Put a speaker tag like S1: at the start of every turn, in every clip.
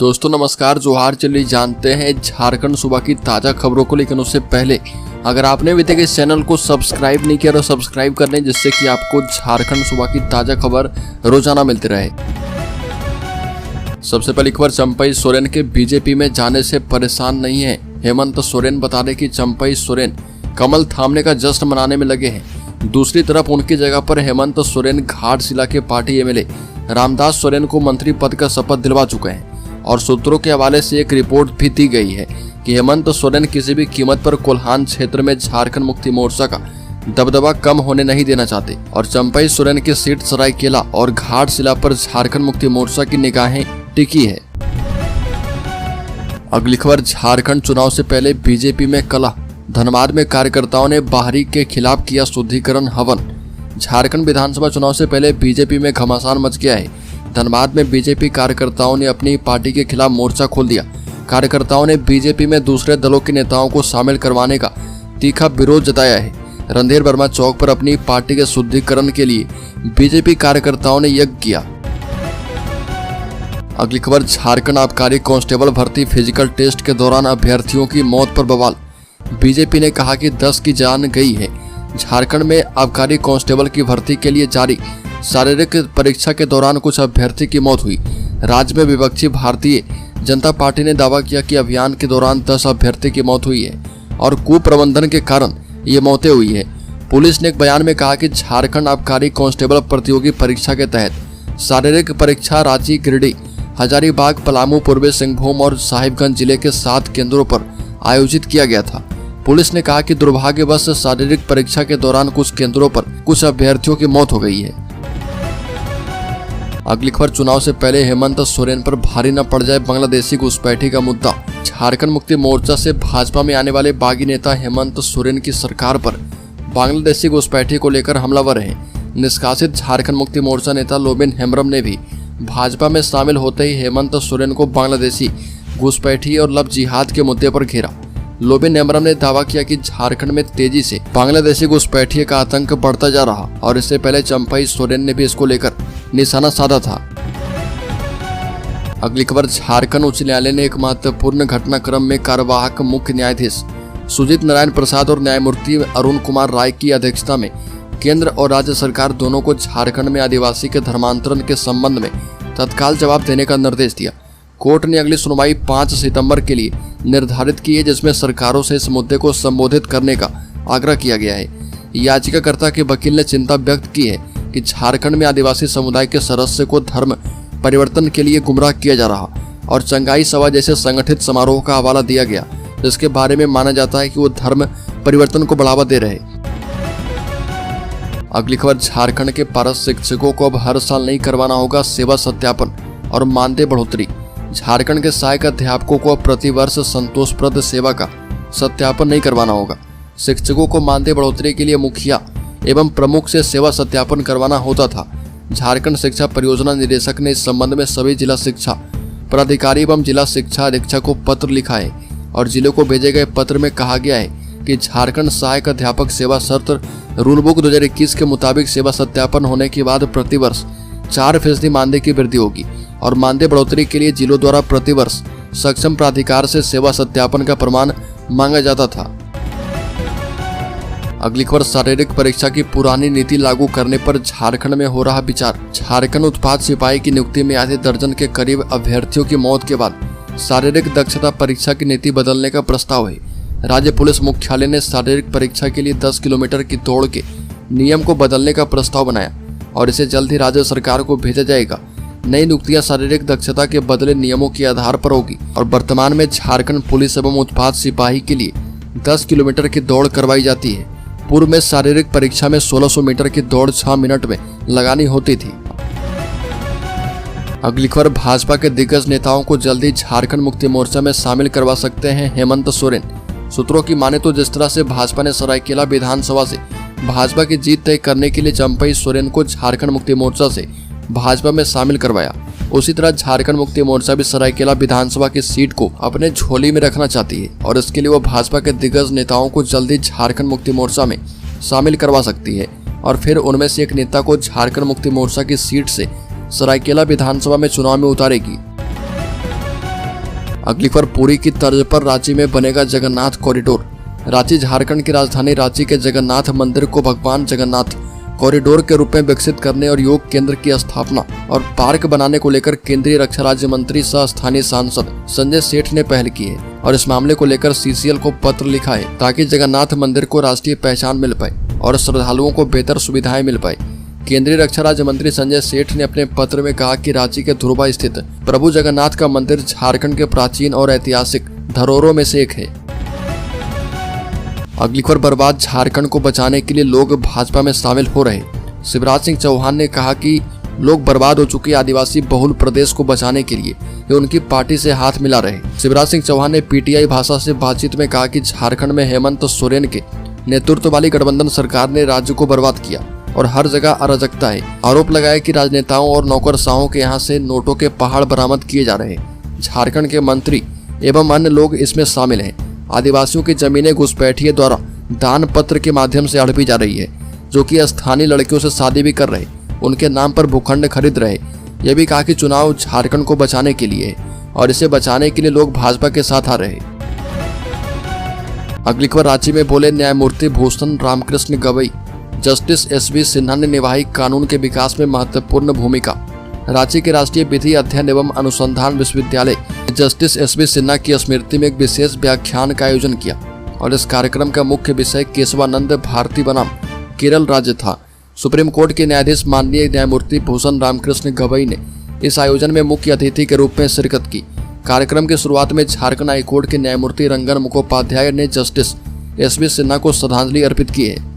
S1: दोस्तों नमस्कार, जोहार। चलिए जानते हैं झारखंड सूबा की ताज़ा खबरों को, लेकिन उससे पहले अगर आपने अभी तक इस चैनल को सब्सक्राइब नहीं किया तो सब्सक्राइब कर लें, जिससे कि आपको झारखंड सूबा की ताज़ा खबर रोजाना मिलती रहे। सबसे पहली खबर, चंपई सोरेन के बीजेपी में जाने से परेशान नहीं है। हेमंत सोरेन बता दें कि चंपई सोरेन कमल थामने का जश्न मनाने में लगे हैं। दूसरी तरफ उनकी जगह पर हेमंत सोरेन घाटशिला के पार्टी एमएलए रामदास सोरेन को मंत्री पद का शपथ दिलवा चुके हैं और सूत्रों के हवाले से एक रिपोर्ट भी दी गई है कि हेमंत सोरेन किसी भी कीमत पर कोल्हान क्षेत्र में झारखंड मुक्ति मोर्चा का दबदबा कम होने नहीं देना चाहते और चंपई सोरेन की सीट सरायकेला और घाटशिला पर झारखंड मुक्ति मोर्चा की निगाहें टिकी है। अगली खबर, झारखंड चुनाव से पहले बीजेपी में कलह। धनबाद में कार्यकर्ताओं ने बाहरी के खिलाफ किया शुद्धिकरण हवन। झारखंड विधानसभा चुनाव से पहले बीजेपी में घमासान मच गया है। धनबाद में बीजेपी कार्यकर्ताओं ने अपनी पार्टी के खिलाफ मोर्चा खोल दिया। कार्यकर्ताओं ने बीजेपी में दूसरे दलों के नेताओं को शामिल करवाने का तीखा विरोध जताया है। रणधीर वर्मा चौक पर अपनी पार्टी के शुद्धिकरण के लिए बीजेपी कार्यकर्ताओं ने यज्ञ किया। अगली खबर, झारखंड आबकारी कांस्टेबल भर्ती फिजिकल टेस्ट के दौरान अभ्यर्थियों की मौत पर बवाल। बीजेपी ने कहा कि 10 की जान गई है। झारखंड में आबकारी कांस्टेबल की भर्ती के लिए जारी शारीरिक परीक्षा के दौरान कुछ अभ्यर्थी की मौत हुई। राज्य में विपक्षी भारतीय जनता पार्टी ने दावा किया कि अभियान के दौरान 10 अभ्यर्थी की मौत हुई है और कुप्रबंधन के कारण ये मौतें हुई है। पुलिस ने एक बयान में कहा कि झारखंड आबकारी कांस्टेबल प्रतियोगी परीक्षा के तहत शारीरिक परीक्षा रांची, गिरिडीह, हजारीबाग, पलामू, पूर्वी सिंहभूम और साहिबगंज जिले के 7 केंद्रों पर आयोजित किया गया था। पुलिस ने कहा कि दुर्भाग्यवश शारीरिक परीक्षा के दौरान कुछ केंद्रों पर कुछ अभ्यर्थियों की मौत हो गई है। अगली खबर, चुनाव से पहले हेमंत सोरेन पर भारी न पड़ जाए बांग्लादेशी घुसपैठी का मुद्दा। झारखंड मुक्ति मोर्चा से भाजपा में आने वाले बागी नेता हेमंत सोरेन की सरकार पर बांग्लादेशी घुसपैठी को लेकर हमलावर हैं। निष्कासित झारखंड मुक्ति मोर्चा नेता लोबिन हेम्ब्रम ने भी भाजपा में शामिल होते ही हेमंत सोरेन को बांग्लादेशी घुसपैठी और लव जिहाद के मुद्दे पर घेरा। लोबिन हेम्ब्रम ने दावा किया कि झारखंड में तेजी से बांग्लादेशी घुसपैठी का आतंक बढ़ता जा रहा और इससे पहले चंपई सोरेन ने भी इसको लेकर निशाना साधा था। अगली खबर, झारखंड उच्च न्यायालय ने एक महत्वपूर्ण घटनाक्रम में कार्यवाहक मुख्य न्यायाधीश सुजीत नारायण प्रसाद और न्यायमूर्ति अरुण कुमार राय की अध्यक्षता में केंद्र और राज्य सरकार दोनों को झारखंड में आदिवासी के धर्मांतरण के संबंध में तत्काल जवाब देने का निर्देश दिया। कोर्ट ने अगली सुनवाई 5 सितंबर के लिए निर्धारित की है, जिसमें सरकारों से इस मुद्दे को संबोधित करने का आग्रह किया गया है। याचिकाकर्ता के वकील ने चिंता व्यक्त की है कि झारखंड में आदिवासी समुदाय के सदस्य को धर्म परिवर्तन के लिए गुमराह किया जा रहा और चंगाई सभा जैसे संगठित समारोह का हवाला दिया गया, जिसके बारे में माना जाता है कि वो धर्म परिवर्तन को बढ़ावा दे रहे। अगली खबर, झारखंड के पारस शिक्षकों को अब हर साल नहीं करवाना होगा सेवा सत्यापन और मानदेय बढ़ोतरी। झारखंड के सहायक अध्यापकों को अब प्रतिवर्ष संतोषप्रद सेवा का सत्यापन नहीं करवाना होगा। शिक्षकों को मानदेय बढ़ोतरी के लिए मुखिया एवं प्रमुख से सेवा सत्यापन करवाना होता था। झारखंड शिक्षा परियोजना निदेशक ने इस संबंध में सभी जिला शिक्षा पदाधिकारी एवं जिला शिक्षा अधीक्षक को पत्र लिखा है और जिलों को भेजे गए पत्र में कहा गया है कि झारखंड सहायक अध्यापक सेवा शर्त रूल बुक 2021 के मुताबिक सेवा सत्यापन होने के बाद प्रतिवर्ष 4% मानदेय की वृद्धि होगी और मानदेय बढ़ोतरी के लिए जिलों द्वारा प्रतिवर्ष सक्षम प्राधिकार से सेवा सत्यापन का प्रमाण मांगा जाता था। अगली खबर, शारीरिक परीक्षा की पुरानी नीति लागू करने पर झारखंड में हो रहा विचार। झारखंड उत्पाद सिपाही की नियुक्ति में आधे दर्जन के करीब अभ्यर्थियों की मौत के बाद शारीरिक दक्षता परीक्षा की नीति बदलने का प्रस्ताव है। राज्य पुलिस मुख्यालय ने शारीरिक परीक्षा के लिए 10 किलोमीटर की दौड़ के नियम को बदलने का प्रस्ताव बनाया और इसे जल्द ही राज्य सरकार को भेजा जाएगा। नई नियुक्तियां शारीरिक दक्षता के बदले नियमों के आधार पर होगी और वर्तमान में झारखंड पुलिस एवं उत्पाद सिपाही के लिए 10 किलोमीटर की दौड़ करवाई जाती है। पूर्व में शारीरिक परीक्षा में 1600 मीटर की दौड़ 6 मिनट में लगानी होती थी। अगली खबर, भाजपा के दिग्गज नेताओं को जल्दी झारखंड मुक्ति मोर्चा में शामिल करवा सकते हैं हेमंत सोरेन। सूत्रों की माने तो जिस तरह से भाजपा ने सरायकेला विधानसभा से भाजपा की जीत तय करने के लिए चंपई सोरेन को झारखंड मुक्ति मोर्चा से भाजपा में शामिल करवाया, उसी तरह झारखंड मुक्ति मोर्चा भी सरायकेला विधानसभा की सीट को अपने झोली में रखना चाहती है और इसके लिए वो भाजपा के दिग्गज नेताओं को जल्दी झारखंड मुक्ति मोर्चा में शामिल करवा सकती है और फिर उनमें से एक नेता को झारखंड मुक्ति मोर्चा की सीट से सरायकेला विधानसभा में चुनाव में उतारेगी। अगली खबर पुरी की तर्ज पर रांची में बनेगा जगन्नाथ कॉरिडोर। रांची झारखंड की राजधानी रांची के जगन्नाथ मंदिर को भगवान जगन्नाथ कॉरिडोर के रूप में विकसित करने और योग केंद्र की स्थापना और पार्क बनाने को लेकर केंद्रीय रक्षा राज्य मंत्री सह स्थानीय सांसद संजय सेठ ने पहल की है और इस मामले को लेकर सीसीएल को पत्र लिखा है ताकि जगन्नाथ मंदिर को राष्ट्रीय पहचान मिल पाए और श्रद्धालुओं को बेहतर सुविधाएं मिल पाए। केंद्रीय रक्षा राज्य मंत्री संजय सेठ ने अपने पत्र में कहा कि रांची के ध्रुवा स्थित प्रभु जगन्नाथ का मंदिर झारखंड के प्राचीन और ऐतिहासिक धरोहरों में से एक है। अगली खबर बर्बाद झारखंड को बचाने के लिए लोग भाजपा में शामिल हो रहे। शिवराज सिंह चौहान ने कहा कि लोग बर्बाद हो चुके आदिवासी बहुल प्रदेश को बचाने के लिए वे उनकी पार्टी से हाथ मिला रहे। शिवराज सिंह चौहान ने पीटीआई भाषा से बातचीत में कहा कि झारखंड में हेमंत सोरेन के नेतृत्व वाली गठबंधन सरकार ने राज्य को बर्बाद किया और हर जगह अराजकता है। आरोप लगाया कि राजनेताओं और नौकरशाहों के यहाँ से नोटों के पहाड़ बरामद किए जा रहे हैं। झारखंड के मंत्री एवं अन्य लोग इसमें शामिल हैं। आदिवासियों की जमीनें घुसपैठिए द्वारा दान पत्र के माध्यम से हड़पी जा रही है, जो कि स्थानीय लड़कियों से शादी भी कर रहे, उनके नाम पर भूखंड खरीद रहे। यह भी कहा कि चुनाव झारखंड को बचाने के लिए है और इसे बचाने के लिए लोग भाजपा के साथ आ रहे। अगली खबर रांची में बोले न्यायमूर्ति भूषण रामकृष्ण गवई। जस्टिस एसबी सिन्हा ने निभाई कानून के विकास में महत्वपूर्ण भूमिका। रांची के राष्ट्रीय विधि अध्ययन एवं अनुसंधान विश्वविद्यालय जस्टिस एसबी सिन्हा की स्मृति में एक विशेष व्याख्यान का आयोजन किया और इस कार्यक्रम का मुख्य विषय केशवानंद भारती बनाम केरल राज्य था। सुप्रीम कोर्ट के न्यायाधीश माननीय न्यायमूर्ति भूषण रामकृष्ण गवई ने इस आयोजन में मुख्य अतिथि के रूप में शिरकत की। कार्यक्रम की शुरुआत में झारखंड हाईकोर्ट के न्यायमूर्ति रंगन मुखोपाध्याय ने जस्टिस एसबी सिन्हा को श्रद्धांजलि अर्पित की है।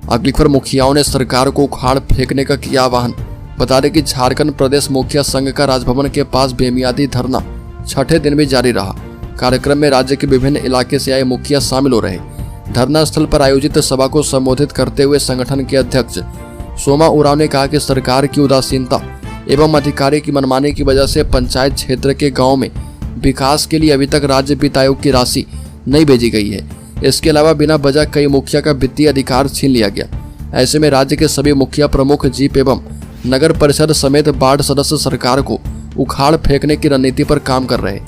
S1: अगली खबर मुखियाओं ने सरकार को उखाड़ फेंकने का किया आह्वान। बता दें कि झारखंड प्रदेश मुखिया संघ का राजभवन के पास बेमियादी धरना छठे दिन भी जारी रहा। कार्यक्रम में राज्य के विभिन्न इलाके से आए मुखिया शामिल हो रहे। धरना स्थल पर आयोजित सभा को संबोधित करते हुए संगठन के अध्यक्ष सोमा उरांव ने कहा कि सरकार की उदासीनता एवं अधिकारी की मनमानी की वजह से पंचायत क्षेत्र के गाँव में विकास के लिए अभी तक राज्य वित्त आयोग की राशि नहीं भेजी गई है। इसके अलावा बिना वजह कई मुखिया का वित्तीय अधिकार छीन लिया गया। ऐसे में राज्य के सभी मुखिया प्रमुख जीप एवं नगर परिषद समेत वार्ड सदस्य सरकार को उखाड़ फेंकने की रणनीति पर काम कर रहे।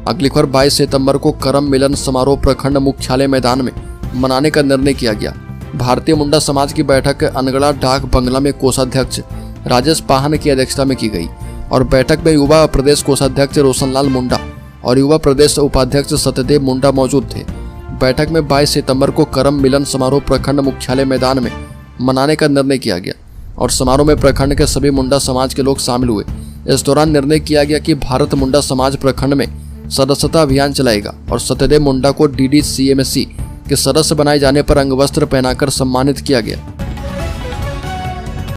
S1: अगली खबर 22 सितंबर को करम मिलन समारोह प्रखंड मुख्यालय मैदान में मनाने का निर्णय किया गया। भारतीय मुंडा समाज की बैठक अनगढ़ा डाक बंगला में कोषाध्यक्ष राजेश पाहन की अध्यक्षता में की गई और बैठक में युवा प्रदेश कोषाध्यक्ष रोशनलाल मुंडा और युवा प्रदेश उपाध्यक्ष सत्यदेव मुंडा मौजूद थे। बैठक में 22 सितंबर को करम मिलन समारोह प्रखंड मुख्यालय मैदान में मनाने का निर्णय किया गया और समारोह में प्रखंड के सभी मुंडा समाज के लोग शामिल हुए। इस दौरान निर्णय किया गया कि भारत मुंडा समाज प्रखंड में सदस्यता अभियान चलाएगा और सत्यदेव मुंडा को DDCMSC के सदस्य बनाए जाने पर अंगवस्त्र पहनाकर सम्मानित किया गया।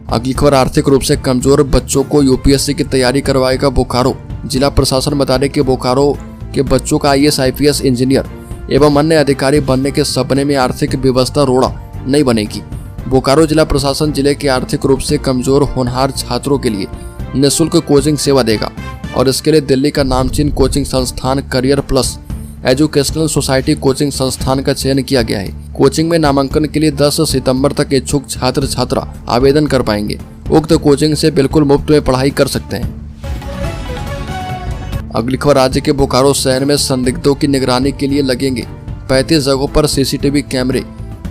S1: अगली खबर आर्थिक रूप से कमजोर बच्चों को यूपीएससी की तैयारी करवाएगा बोकारो। जिला प्रशासन बता दें कि बोकारो के बच्चों का IAS IPS इंजीनियर एवं अन्य अधिकारी बनने के सपने में आर्थिक व्यवस्था रोड़ा नहीं बनेगी। बोकारो जिला प्रशासन जिले के आर्थिक रूप से कमजोर होनहार छात्रों के लिए निःशुल्क कोचिंग सेवा देगा और इसके लिए दिल्ली का नामचीन कोचिंग संस्थान career plus educational society coaching संस्थान का चयन किया गया है। कोचिंग में नामांकन के लिए 10 सितंबर तक इच्छुक छात्र छात्रा आवेदन कर पाएंगे। उक्त कोचिंग से बिल्कुल मुफ्त में पढ़ाई कर सकते हैं। अगली खबर राज्य के बोकारो शहर में संदिग्धों की निगरानी के लिए लगेंगे 35 जगहों पर CCTV कैमरे।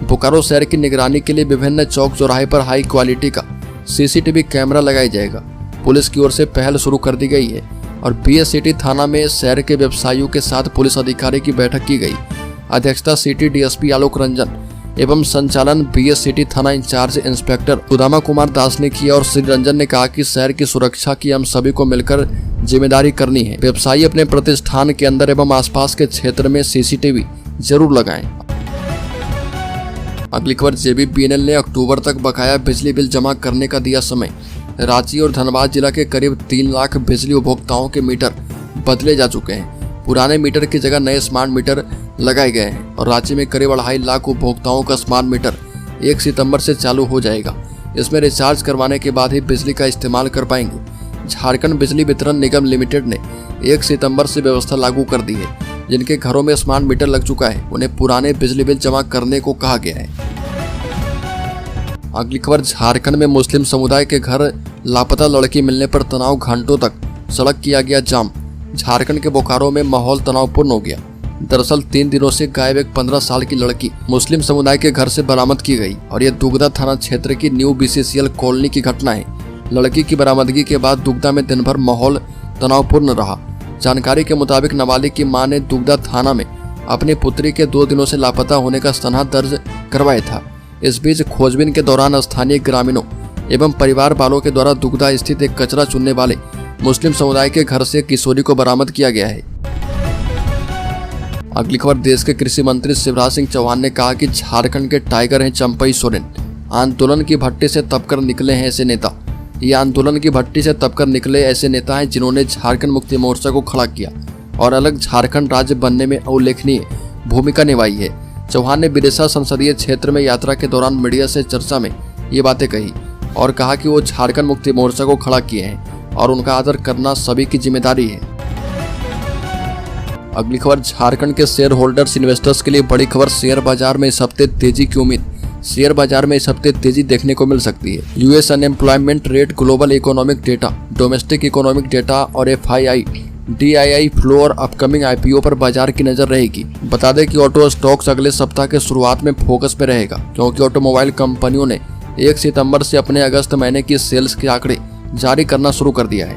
S1: बोकारो शहर की निगरानी के लिए विभिन्न चौक चौराहे पर हाई क्वालिटी का CCTV कैमरा लगाया जाएगा। पुलिस की ओर से पहल शुरू कर दी गई है और BS सिटी थाना में शहर के व्यवसायियों के साथ पुलिस अधिकारी की बैठक की गई। अध्यक्षता सिटी DSP आलोक रंजन एवं संचालन BS सिटी थाना इंचार्ज इंस्पेक्टर सुदामा कुमार दास ने किया और श्री रंजन ने कहा कि शहर की सुरक्षा की हम सभी को मिलकर जिम्मेदारी करनी है। व्यवसायी अपने प्रतिष्ठान के अंदर एवं आसपास के क्षेत्र में CCTV जरूर लगाएं। अगली खबर JBPNL ने अक्टूबर तक बकाया बिजली बिल जमा करने का दिया समय। रांची और धनबाद जिला के करीब 3 लाख बिजली उपभोक्ताओं के मीटर बदले जा चुके हैं। पुराने मीटर की जगह नए स्मार्ट मीटर लगाए गए हैं और रांची में करीब 2.5 लाख उपभोक्ताओं का स्मार्ट मीटर 1 सितंबर से चालू हो जाएगा। इसमें रिचार्ज करवाने के बाद ही बिजली का इस्तेमाल कर पाएंगे। झारखंड बिजली वितरण निगम लिमिटेड ने 1 सितंबर से व्यवस्था लागू कर दी है। जिनके घरों में स्मार्ट मीटर लग चुका है उन्हें पुराने बिजली बिल जमा करने को कहा गया है। अगली खबर झारखंड में मुस्लिम समुदाय के घर लापता लड़की मिलने पर तनाव घंटों तक सड़क किया गया जाम। झारखंड के बोकारो में माहौल तनावपूर्ण हो गया। दरअसल 3 दिनों से गायब एक 15 साल की लड़की मुस्लिम समुदाय के घर से बरामद की गई और यह दुगदा थाना क्षेत्र की न्यू BCCL कॉलोनी की घटना है। लड़की की बरामदगी के बाद दुगदा में दिन भर माहौल तनावपूर्ण रहा। जानकारी के मुताबिक नाबालिग की मां ने दुगदा थाना में अपनी पुत्री के 2 दिनों से लापता होने का सनहा दर्ज करवाया था। इस बीच खोजबीन के दौरान स्थानीय ग्रामीणों एवं परिवार वालों के द्वारा दुगदा स्थित एक कचरा चुनने वाले मुस्लिम समुदाय के घर से किशोरी को बरामद किया गया है। अगली खबर, देश के कृषि मंत्री शिवराज सिंह चौहान ने कहा कि झारखंड के टाइगर हैं चंपई सोरेन। आंदोलन की भट्टी से तपकर निकले हैं ऐसे नेता। ये आंदोलन की भट्टी से तपकर निकले ऐसे नेता हैं जिन्होंने झारखंड मुक्ति मोर्चा को खड़ा किया और अलग झारखंड राज्य बनने में उल्लेखनीय भूमिका निभाई है। चौहान ने बिरसा संसदीय क्षेत्र में यात्रा के दौरान मीडिया से चर्चा में ये बातें कही और कहा कि वो झारखंड मुक्ति मोर्चा को खड़ा किए हैं और उनका आदर करना सभी की जिम्मेदारी है। अगली खबर, झारखंड के शेयर होल्डर्स इन्वेस्टर्स के लिए बड़ी खबर। शेयर बाजार में इस हफ्ते तेजी की उम्मीद। शेयर बाजार में इस हफ्ते तेजी देखने को मिल सकती है। US unemployment rate, global economic data, domestic economic data और FII DII फ्लो और अपकमिंग IPO पर बाजार की नजर रहेगी। बता दें कि ऑटो स्टॉक्स अगले सप्ताह के शुरुआत में फोकस में रहेगा क्योंकि ऑटोमोबाइल कंपनियों ने 1 सितंबर से अपने अगस्त महीने की सेल्स के आंकड़े जारी करना शुरू कर दिया है।